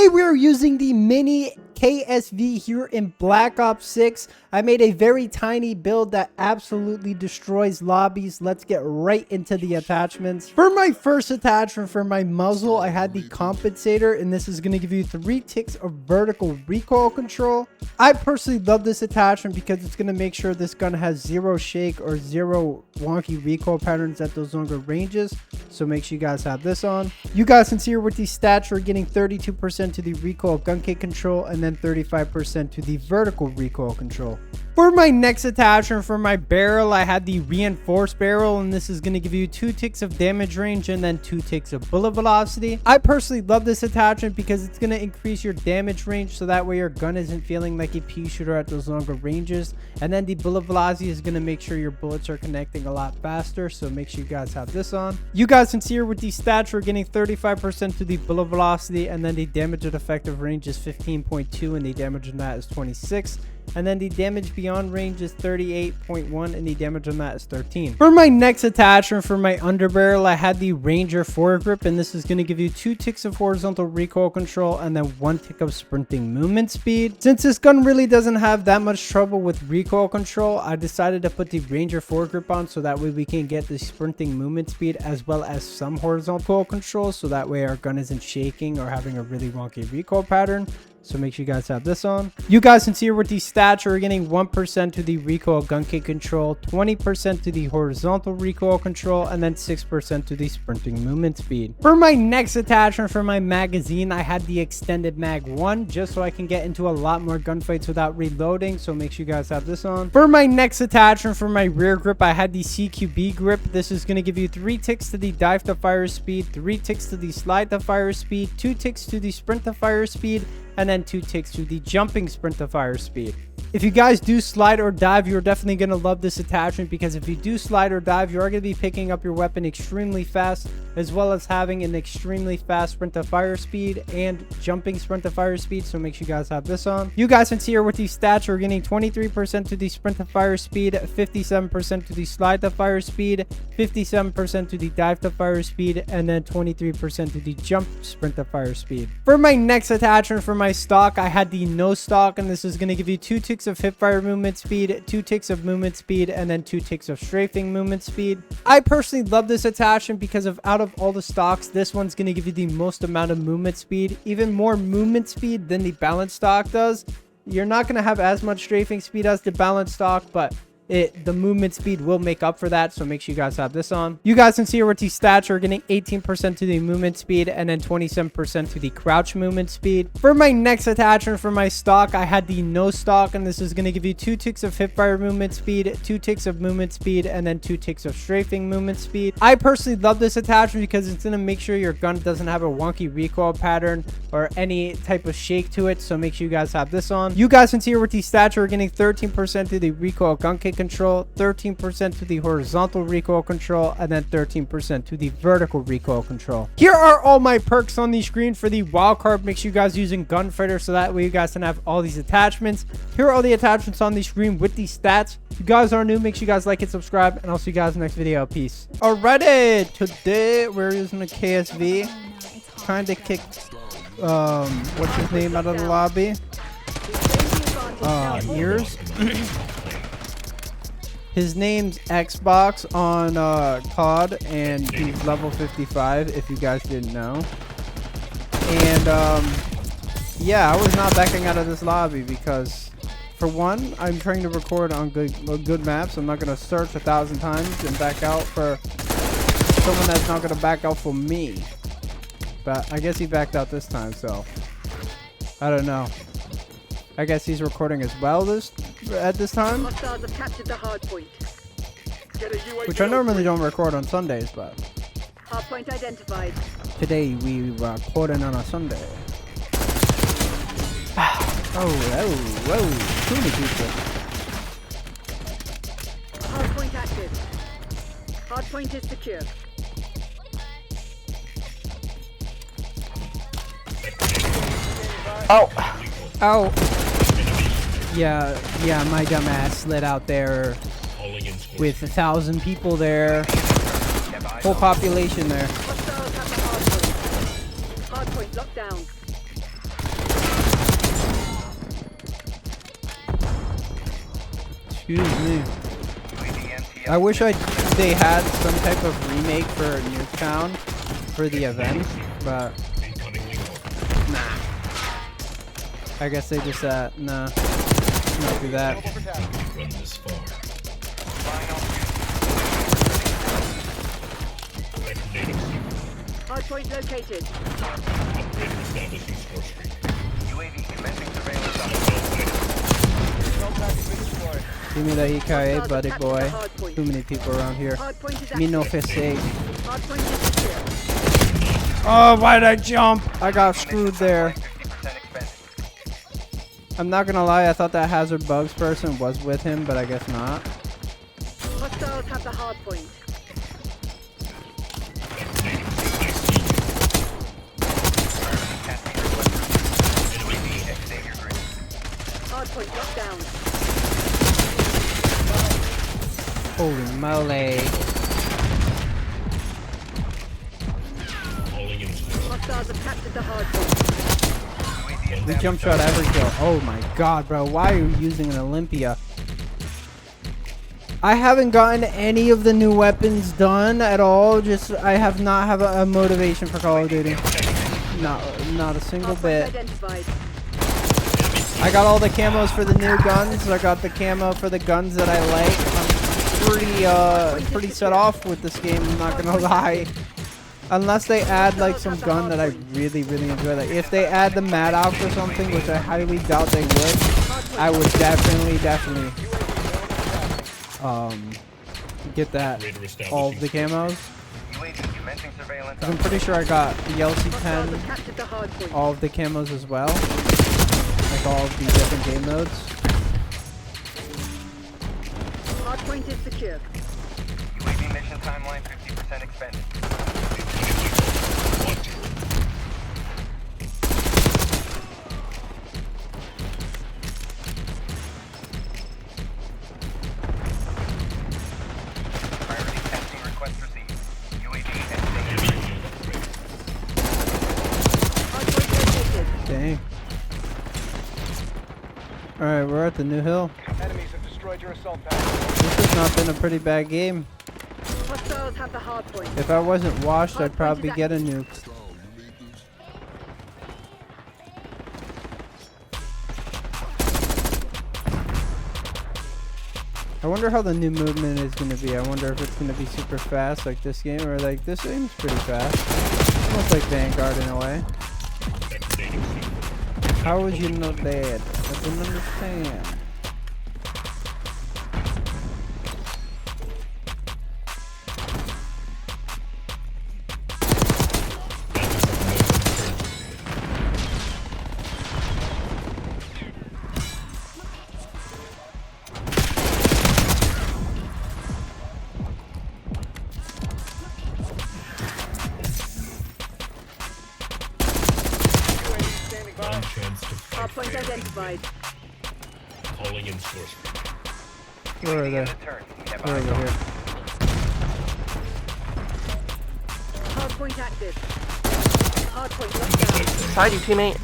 Today we are using the mini KSV here in Black Ops 6. I made a very tiny build that absolutely destroys lobbies. Let's get right into the attachments. For my first attachment for my muzzle, I had the compensator, and this is going to give you 3 ticks of vertical recoil control. I personally love this attachment because it's going to make sure this gun has 0 shake or 0 wonky recoil patterns at those longer ranges. So make sure you guys have this on. You guys can see here with these stats, we're getting 32% to the recoil gun kick control and then 35% to the vertical recoil control. For my next attachment for my barrel, I had the reinforced barrel, and this is going to give you 2 ticks of damage range and then 2 ticks of bullet velocity. I personally love this attachment because it's going to increase your damage range, so that way your gun isn't feeling like a pea shooter at those longer ranges. And then the bullet velocity is going to make sure your bullets are connecting a lot faster, so make sure you guys have this on. You guys can see here with these stats, we're getting 35% to the bullet velocity, and then the damage at effective range is 15.2 and the damage on that is 26. And then the damage beyond range is 38.1 and the damage on that is 13. For my next attachment for my underbarrel, I had the Ranger foregrip, and this is going to give you 2 ticks of horizontal recoil control and then 1 tick of sprinting movement speed. Since this gun really doesn't have that much trouble with recoil control, I decided to put the Ranger foregrip on so that way we can get the sprinting movement speed as well as some horizontal control, so that way our gun isn't shaking or having a really wonky recoil pattern. So make sure you guys have this on. You guys can see here with these stats, we're getting 1% to the recoil gun kick control, 20% to the horizontal recoil control, and then 6% to the sprinting movement speed. For my next attachment for my magazine, I had the extended mag 1 just so I can get into a lot more gunfights without reloading. So make sure you guys have this on. For my next attachment for my rear grip, I had the CQB grip. This is going to give you 3 ticks to the dive to fire speed, 3 ticks to the slide to fire speed, 2 ticks to the sprint to fire speed, and then 2 ticks to the jumping sprint to fire speed. If you guys do slide or dive, you're definitely going to love this attachment, because if you do slide or dive, you are going to be picking up your weapon extremely fast, as well as having an extremely fast sprint to fire speed and jumping sprint to fire speed. So make sure you guys have this on. You guys can see here with these stats, we're getting 23% to the sprint to fire speed, 57% to the slide to fire speed, 57% to the dive to fire speed, and then 23% to the jump sprint to fire speed. For my next attachment for my stock, I had the no stock, and this is going to give you 2 ticks of hip fire movement speed, 2 ticks of movement speed, and then 2 ticks of strafing movement speed. I personally love this attachment because out of all the stocks, this one's going to give you the most amount of movement speed, even more movement speed than the balanced stock does. You're not going to have as much strafing speed as the balanced stock, but the movement speed will make up for that, so make sure you guys have this on. You guys can see here with these stats, we're getting 18% to the movement speed and then 27% to the crouch movement speed. For my next attachment for my stock, I had the no stock, and this is going to give you 2 ticks of hip fire movement speed, 2 ticks of movement speed, and then 2 ticks of strafing movement speed. I personally love this attachment because it's going to make sure your gun doesn't have a wonky recoil pattern or any type of shake to it, so make sure you guys have this on. You guys can see here with these stats, we're getting 13% to the recoil gun kick control, 13% to the horizontal recoil control, and then 13% to the vertical recoil control. Here are all my perks on the screen for the wildcard. Make sure you guys using Gunfighter so that way you guys can have all these attachments. Here are all the attachments on the screen with these stats. If you guys are new, make sure you guys like and subscribe, and I'll see you guys in the next video. Peace. Alrighty, today we're using a KSV. Trying to kick what's his name out of the lobby. Ears. His name's Xbox on COD, and he's level 55, if you guys didn't know. And yeah, I was not backing out of this lobby because, for one, I'm trying to record on good maps. I'm not going to search 1,000 times and back out for someone that's not going to back out for me. But I guess he backed out this time, so I don't know. I guess he's recording as well at this time, which I normally don't record on Sundays, but hardpoint identified. Today we were recording on a Sunday. Whoa, too many people. Hardpoint active. Hardpoint is secure. Ow. Yeah, my dumb ass slid out there with 1,000 people there. Whole population there. Hostiles have the hardpoint. Hardpoint locked down. Excuse me. I wish they had some type of remake for Nuketown for the event, but nah. I guess they just nah. Not do that. Hardpoint located. UAV commencing surveillance on Give me that EKA, buddy boy. Too many people around here. Hardpoint is Me no active. fist sake. Hardpoint is secure. Oh, why did I jump? I got screwed there. 50% expended. I'm not gonna lie, I thought that Hazard Bugs person was with him, but I guess not. Hostiles have the hardpoint. UAV exiting your grid. Hardpoint locked down. Holy moly. Hostiles have captured the hardpoint. We jump shot every kill. Oh my god, bro. Why are you using an Olympia? I haven't gotten any of the new weapons done at all. Just, I have not have a motivation for Call of Duty. Not a single Hardpoint bit. identified. I got all the camos for the new guns. I got the camo for the guns that I like. I'm pretty set off with this game, I'm not gonna lie. Unless they add like some gun that I really enjoy. Like if they add the Maddox or something, which I highly doubt they would, I would definitely get that all of the camos. UAV commencing surveillance 'Cause I'm pretty sure I got the Hostiles LC10, have captured the hardpoint. all of the camos as well, like all of the different game modes. Hardpoint is secure. UAV mission timeline 50% expended. Priority testing request received. UAV exiting your grid. Hardpoint located. Dang. Alright, we're at the new hill. Enemies have destroyed your assault package. This has not been a pretty bad game. Hostiles have the hardpoint. If I wasn't washed, I'd probably get a nuke. I wonder how the new movement is going to be. I wonder if it's going to be super fast like this game, or like this game's pretty fast. Almost like Vanguard in a way. How was you not dead? I didn't understand. UAV standing by. Hardpoint identified. Calling in source. Where are they? Turn. We have They're eyes over on. here. Hardpoint active. Hardpoint locked down. Side you, teammate.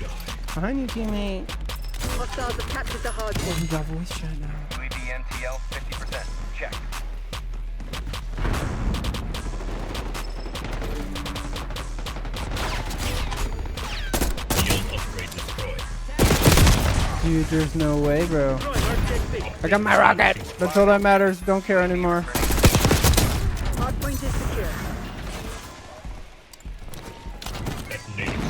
Behind you, teammate. Hostiles have captured the Oh, hardpoint. we got voice chat now. UAV NTL 50%. Check. Yield upgrade destroyed. Dude, there's no way, bro. I got my rocket. That's all that matters. Don't care anymore. Hardpoint is secure. Detonating.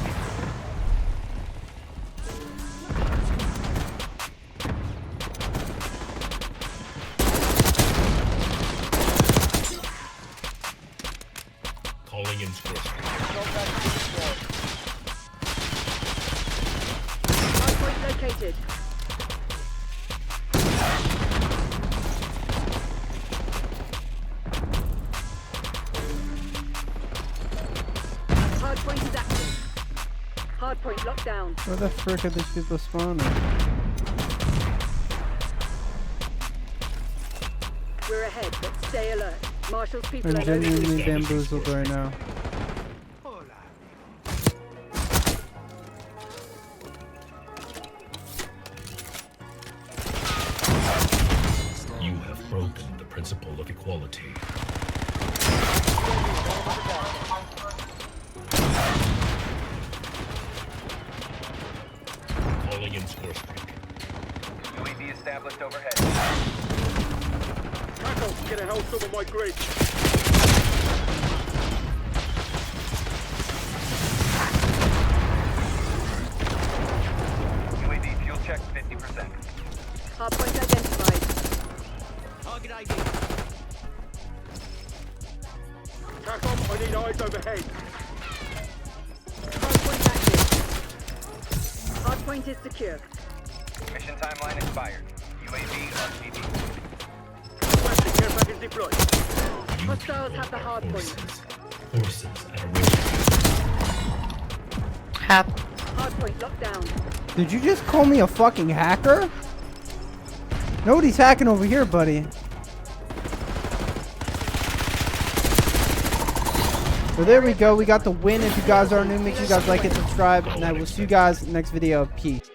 Calling in source. Assault package destroyed. Hardpoint located. Hardpoint is active. Hardpoint locked down. Where the frick are these people spawning? We're ahead, but stay alert. Marshall's people I'm are located. genuinely bamboozled right now. principle of equality. Calling in source streak. UAV established overhead. Tackle, get a house over my grid. UAV fuel check 50%. Hardpoint identified. Target ID. Tackle, I need eyes overhead. Hardpoint active. Hardpoint is secure. Mission timeline expired. UAV on TV. Requesting care package deployed. Hostiles have the hardpoint. Forces at a rate. Hardpoint locked down. Did you just call me a fucking hacker? Nobody's hacking over here, buddy. So there we go. We got the win. If you guys are new, make sure you guys like it, subscribe, and I will see you guys next video. Peace.